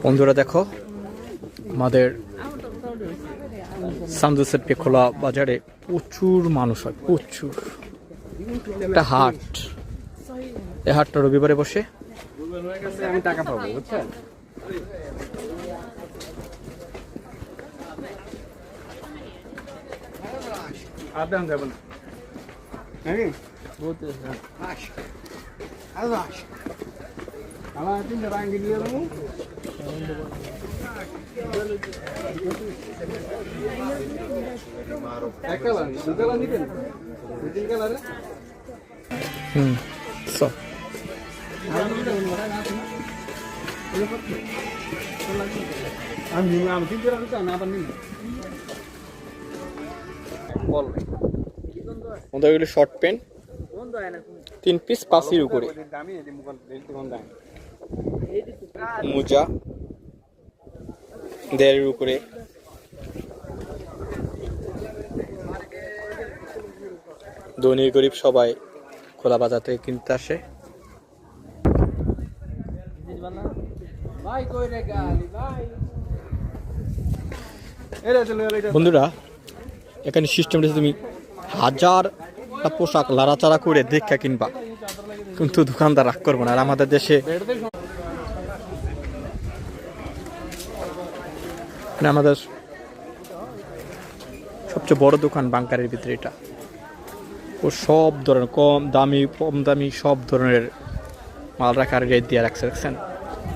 বন্ধুরা দেখো, আমাদের সামদুসের পেখোলা বাজারে প্রচুর মানুষ হয়, প্রচুর। একটা হাট, এই হাটটা রবিবারে বসে। আমি টাকা পাবো, বুঝছেন? আদান যাবেন নাকি বলতে আমার তিনটা রাঙ্গি দিয়ে দেবো। এক কালার দু কালার নিবেন, দু তিন কালারে। আমি তিন কালার দিতে না আবার নিন। এগুলো শর্ট প্যান্ট 3 পিস 5 করে, মোজা 1.5 উপরে। ধনী গরিব সবাই খোলা বাজার থেকে কিনতে আসে। বন্ধুরা, এখানে সিস্টেম রয়েছে, তুমি 1000টা পোশাক লাড়াচাড়া করে দেখা কিনবা, কিন্তু দোকানদার রাগ করবো না। আর আমাদের দেশে আমাদের সবচেয়ে বড় দোকান বাংকারের ভিতরে এটা। ও সব ধরনের কম দামি সব ধরনের মাল রাখার রেট দিয়ে রাখছেন,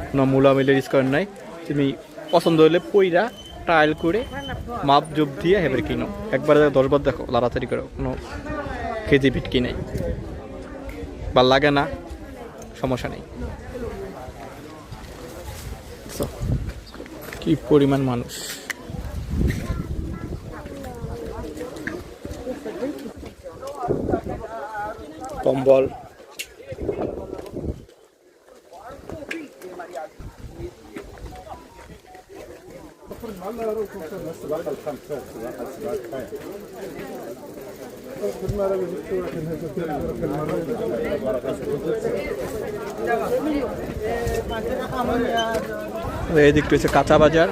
কোনো মূলামিলের রিস্ক নাই। তুমি পছন্দ হলে পইরা ট্রায়াল করে মাপ জোপ দিয়ে এবার কিনো। একবারে 10 বার দেখো, লাড়াতাড়ি করো, কোনো কেজি ভিটকি নেই। ভাল লাগে না, সমস্যা নেই। কি পরিমাণ মানুষ! কম্বল, এদিক রয়েছে কাঁচা বাজার,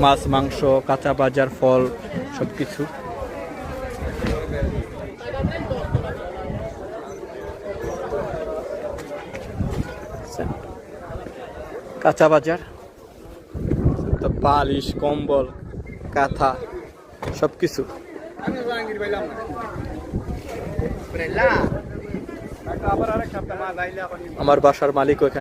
মাছ মাংস, কাঁচা বাজার, ফল সবকিছু। কাঁচা বাজার, বালিশ, কম্বল, কাঁথা সবকিছু। আমার বাসার মালিক ওখানে।